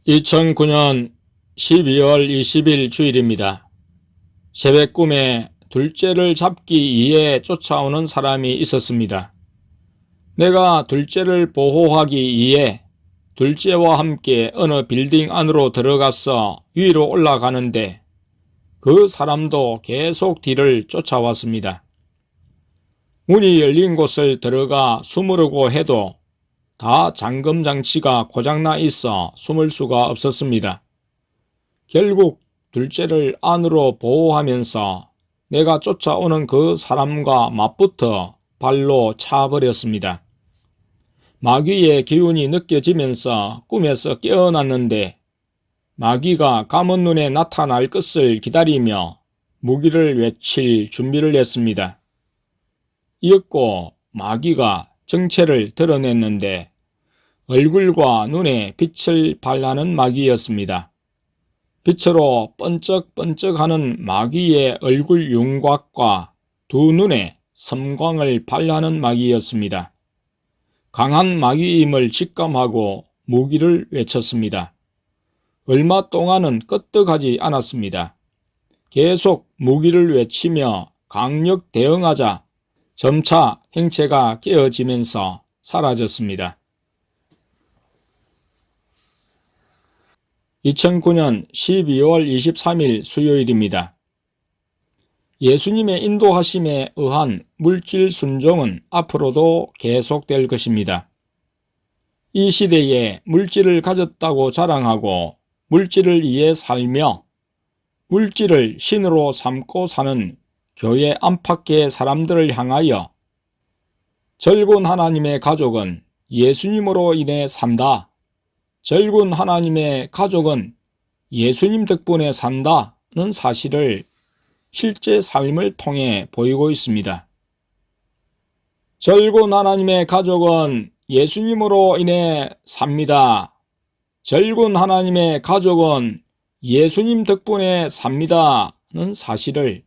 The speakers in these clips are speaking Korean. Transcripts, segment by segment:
2009년 12월 20일 주일입니다. 새벽 꿈에 둘째를 잡기 위해 쫓아오는 사람이 있었습니다. 내가 둘째를 보호하기 위해 둘째와 함께 어느 빌딩 안으로 들어가서 위로 올라가는데 그 사람도 계속 뒤를 쫓아왔습니다. 문이 열린 곳을 들어가 숨으려고 해도 다 잠금 장치가 고장나 있어 숨을 수가 없었습니다. 결국 둘째를 안으로 보호하면서 내가 쫓아오는 그 사람과 맞붙어 발로 차버렸습니다. 마귀의 기운이 느껴지면서 꿈에서 깨어났는데 마귀가 감은 눈에 나타날 것을 기다리며 무기를 외칠 준비를 했습니다. 이윽고 마귀가 정체를 드러냈는데 얼굴과 눈에 빛을 발하는 마귀였습니다. 빛으로 번쩍번쩍하는 마귀의 얼굴 윤곽과 두 눈에 섬광을 발하는 마귀였습니다. 강한 마귀임을 직감하고 무기를 외쳤습니다. 얼마 동안은 끄떡하지 않았습니다. 계속 무기를 외치며 강력 대응하자 점차 행체가 깨어지면서 사라졌습니다. 2009년 12월 23일 수요일입니다. 예수님의 인도하심에 의한 물질 순종은 앞으로도 계속될 것입니다. 이 시대에 물질을 가졌다고 자랑하고 물질을 위해 살며 물질을 신으로 삼고 사는 교회 안팎의 사람들을 향하여 절군 하나님의 가족은 예수님으로 인해 산다. 절군 하나님의 가족은 예수님 덕분에 산다는 사실을 실제 삶을 통해 보이고 있습니다. 절군 하나님의 가족은 예수님으로 인해 삽니다. 절군 하나님의 가족은 예수님 덕분에 삽니다는 사실을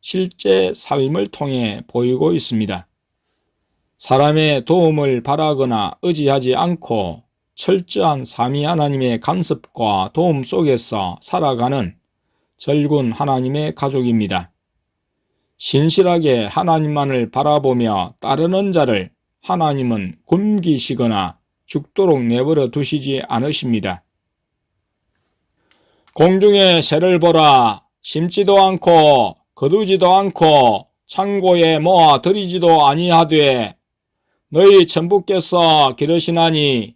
실제 삶을 통해 보이고 있습니다. 사람의 도움을 바라거나 의지하지 않고 철저한 삼위 하나님의 간섭과 도움 속에서 살아가는 절군 하나님의 가족입니다. 신실하게 하나님만을 바라보며 따르는 자를 하나님은 굶기시거나 죽도록 내버려 두시지 않으십니다. 공중의 새를 보라. 심지도 않고 거두지도 않고 창고에 모아 들이지도 아니하되 너희 천부께서 기르시나니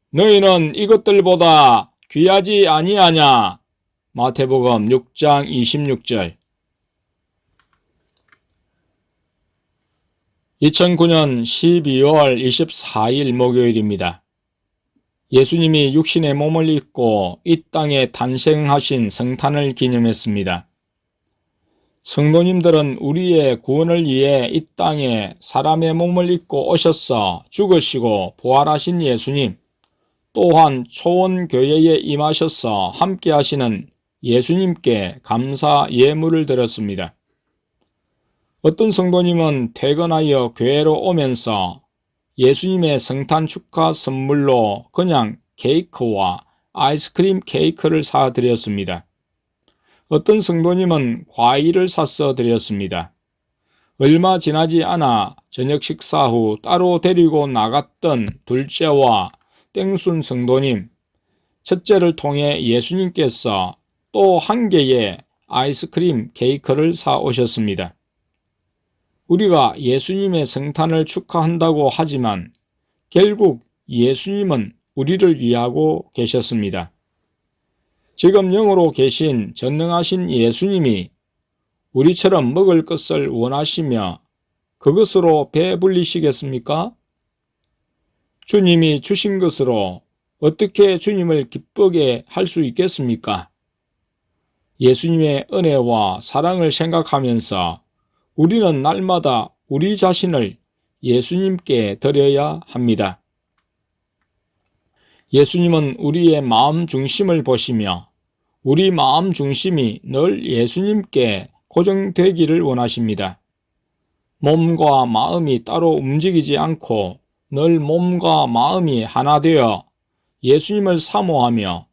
너희는 이것들보다 귀하지 아니하냐. 마태복음 6장 26절. 2009년 12월 24일 목요일입니다. 예수님이 육신의 몸을 입고 이 땅에 탄생하신 성탄을 기념했습니다. 성도님들은 우리의 구원을 위해 이 땅에 사람의 몸을 입고 오셔서 죽으시고 부활하신 예수님, 또한 초원교회에 임하셔서 함께 하시는 예수님께 감사 예물을 드렸습니다. 어떤 성도님은 퇴근하여 교회로 오면서 예수님의 성탄 축하 선물로 그냥 케이크와 아이스크림 케이크를 사드렸습니다. 어떤 성도님은 과일을 사서 드렸습니다. 얼마 지나지 않아 저녁 식사 후 따로 데리고 나갔던 둘째와 땡순 성도님, 첫째를 통해 예수님께서 또 한 개의 아이스크림 케이크를 사오셨습니다. 우리가 예수님의 성탄을 축하한다고 하지만 결국 예수님은 우리를 위하고 계셨습니다. 지금 영으로 계신 전능하신 예수님이 우리처럼 먹을 것을 원하시며 그것으로 배불리시겠습니까? 주님이 주신 것으로 어떻게 주님을 기쁘게 할 수 있겠습니까? 예수님의 은혜와 사랑을 생각하면서 우리는 날마다 우리 자신을 예수님께 드려야 합니다. 예수님은 우리의 마음 중심을 보시며 우리 마음 중심이 늘 예수님께 고정되기를 원하십니다. 몸과 마음이 따로 움직이지 않고 늘 몸과 마음이 하나 되어 예수님을 사모하며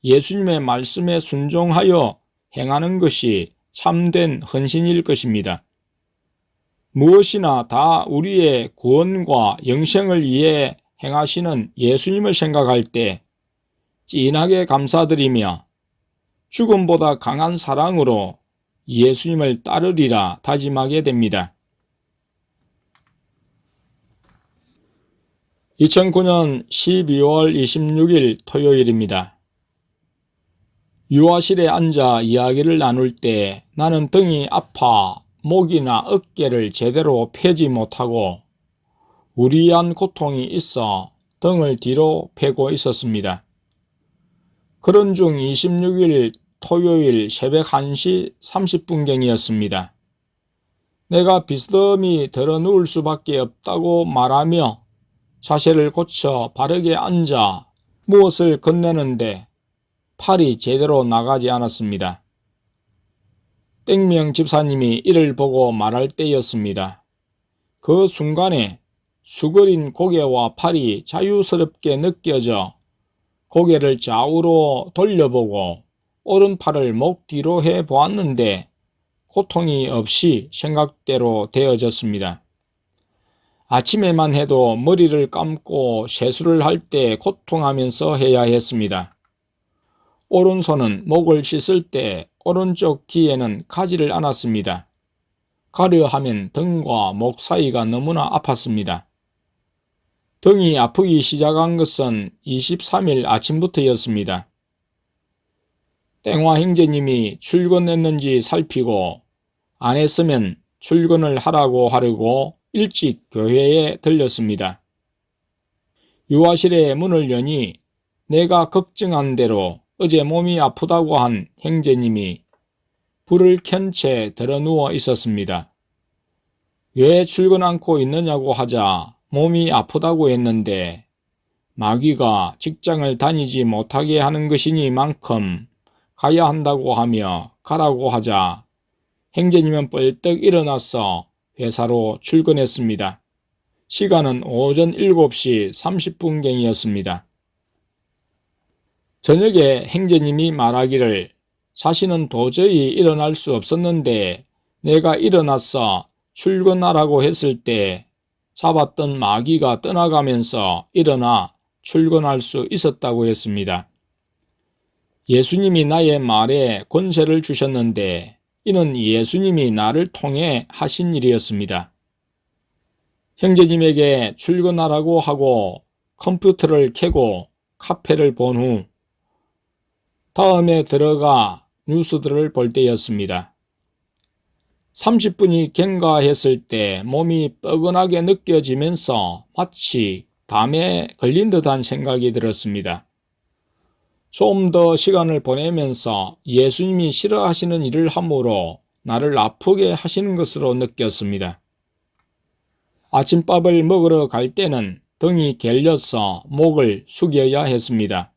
예수님의 말씀에 순종하여 행하는 것이 참된 헌신일 것입니다. 무엇이나 다 우리의 구원과 영생을 위해 행하시는 예수님을 생각할 때 진하게 감사드리며 죽음보다 강한 사랑으로 예수님을 따르리라 다짐하게 됩니다. 2009년 12월 26일 토요일입니다. 유아실에 앉아 이야기를 나눌 때 나는 등이 아파 목이나 어깨를 제대로 펴지 못하고 우리한 고통이 있어 등을 뒤로 펴고 있었습니다. 그런 중 26일 토요일 새벽 1시 30분경이었습니다. 내가 비스듬히 들어 누울 수밖에 없다고 말하며 자세를 고쳐 바르게 앉아 무엇을 건네는데 팔이 제대로 나가지 않았습니다. 땡명 집사님이 이를 보고 말할 때였습니다. 그 순간에 수그린 고개와 팔이 자유스럽게 느껴져 고개를 좌우로 돌려보고 오른팔을 목 뒤로 해 보았는데 고통이 없이 생각대로 되어졌습니다. 아침에만 해도 머리를 감고 세수를 할 때 고통하면서 해야 했습니다. 오른손은 목을 씻을 때 오른쪽 귀에는 가지를 않았습니다. 가려 하면 등과 목 사이가 너무나 아팠습니다. 등이 아프기 시작한 것은 23일 아침부터였습니다. 땡화 형제님이 출근했는지 살피고 안 했으면 출근을 하라고 하려고 일찍 교회에 들렸습니다. 유아실에 문을 여니 내가 걱정한 대로 어제 몸이 아프다고 한 형제님이 불을 켠 채 들어 누워 있었습니다. 왜 출근 않고 있느냐고 하자 몸이 아프다고 했는데 마귀가 직장을 다니지 못하게 하는 것이니만큼 가야 한다고 하며 가라고 하자 형제님은 벌떡 일어나서 회사로 출근했습니다. 시간은 오전 7시 30분경이었습니다. 저녁에 형제님이 말하기를 자신은 도저히 일어날 수 없었는데 내가 일어나서 출근하라고 했을 때 잡았던 마귀가 떠나가면서 일어나 출근할 수 있었다고 했습니다. 예수님이 나의 말에 권세를 주셨는데 이는 예수님이 나를 통해 하신 일이었습니다. 형제님에게 출근하라고 하고 컴퓨터를 켜고 카페를 본 후 다음에 들어가 뉴스들을 볼 때였습니다. 30분이 경과했을 때 몸이 뻐근하게 느껴지면서 마치 담에 걸린 듯한 생각이 들었습니다. 좀 더 시간을 보내면서 예수님이 싫어하시는 일을 함으로 나를 아프게 하시는 것으로 느꼈습니다. 아침밥을 먹으러 갈 때는 등이 결려서 목을 숙여야 했습니다.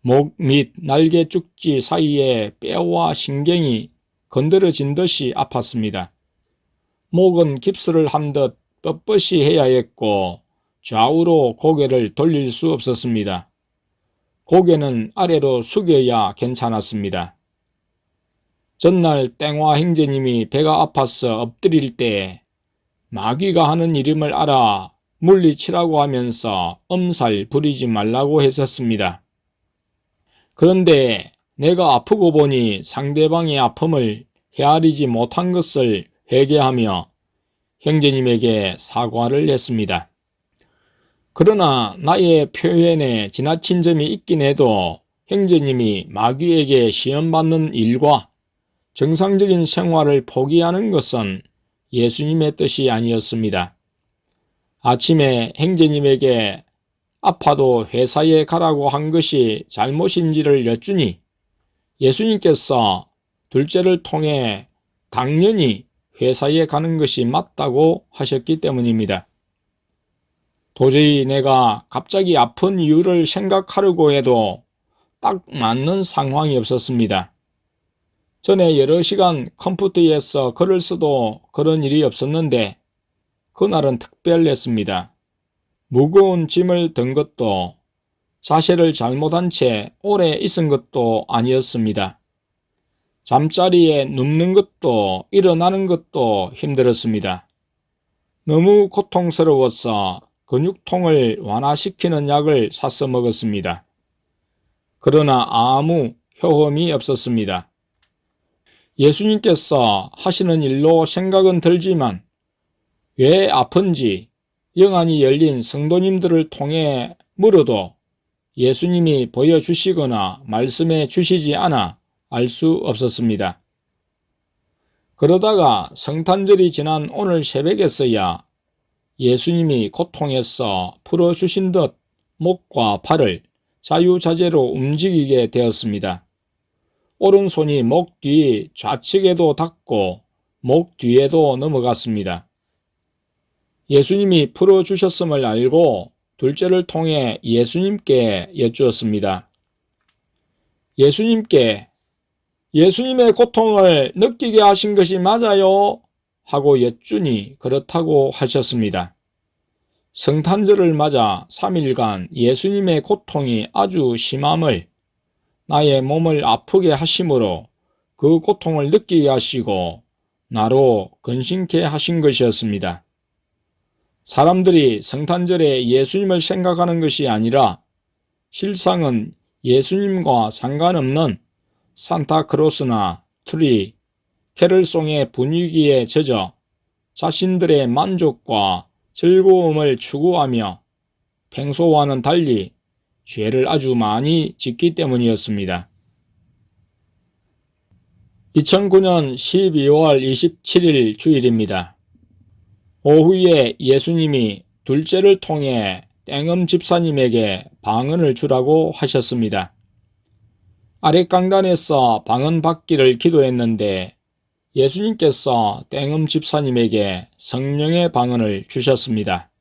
목 및 날개 쭉지 사이에 뼈와 신경이 건드려진 듯이 아팠습니다. 목은 깁스를 한 듯 뻣뻣이 해야 했고 좌우로 고개를 돌릴 수 없었습니다. 고개는 아래로 숙여야 괜찮았습니다. 전날 땡화 형제님이 배가 아파서 엎드릴 때 마귀가 하는 이름을 알아 물리치라고 하면서 엄살 부리지 말라고 했었습니다. 그런데 내가 아프고 보니 상대방의 아픔을 헤아리지 못한 것을 회개하며 형제님에게 사과를 했습니다. 그러나 나의 표현에 지나친 점이 있긴 해도 형제님이 마귀에게 시험받는 일과 정상적인 생활을 포기하는 것은 예수님의 뜻이 아니었습니다. 아침에 형제님에게 아파도 회사에 가라고 한 것이 잘못인지를 여쭈니 예수님께서 둘째를 통해 당연히 회사에 가는 것이 맞다고 하셨기 때문입니다. 도저히 내가 갑자기 아픈 이유를 생각하려고 해도 딱 맞는 상황이 없었습니다. 전에 여러 시간 컴퓨터에서 글을 써도 그런 일이 없었는데 그날은 특별했습니다. 무거운 짐을 든 것도 자세를 잘못한 채 오래 있은 것도 아니었습니다. 잠자리에 눕는 것도 일어나는 것도 힘들었습니다. 너무 고통스러워서 근육통을 완화시키는 약을 사서 먹었습니다. 그러나 아무 효험이 없었습니다. 예수님께서 하시는 일로 생각은 들지만 왜 아픈지 영안이 열린 성도님들을 통해 물어도 예수님이 보여주시거나 말씀해 주시지 않아 알 수 없었습니다. 그러다가 성탄절이 지난 오늘 새벽에서야 예수님이 고통에서 풀어주신 듯 목과 팔을 자유자재로 움직이게 되었습니다. 오른손이 목 뒤 좌측에도 닿고 목 뒤에도 넘어갔습니다. 예수님이 풀어주셨음을 알고 둘째를 통해 예수님께 여쭈었습니다. 예수님의 고통을 느끼게 하신 것이 맞아요? 하고 여쭈니 그렇다고 하셨습니다. 성탄절을 맞아 3일간 예수님의 고통이 아주 심함을 나의 몸을 아프게 하심으로 그 고통을 느끼게 하시고 나로 근심케 하신 것이었습니다. 사람들이 성탄절에 예수님을 생각하는 것이 아니라 실상은 예수님과 상관없는 산타크로스나 트리, 캐럴송의 분위기에 젖어 자신들의 만족과 즐거움을 추구하며 평소와는 달리 죄를 아주 많이 짓기 때문이었습니다. 2009년 12월 27일 주일입니다. 오후에 예수님이 둘째를 통해 땡엄 집사님에게 방언을 주라고 하셨습니다. 아랫강단에서 방언 받기를 기도했는데 예수님께서 땡엄 집사님에게 성령의 방언을 주셨습니다.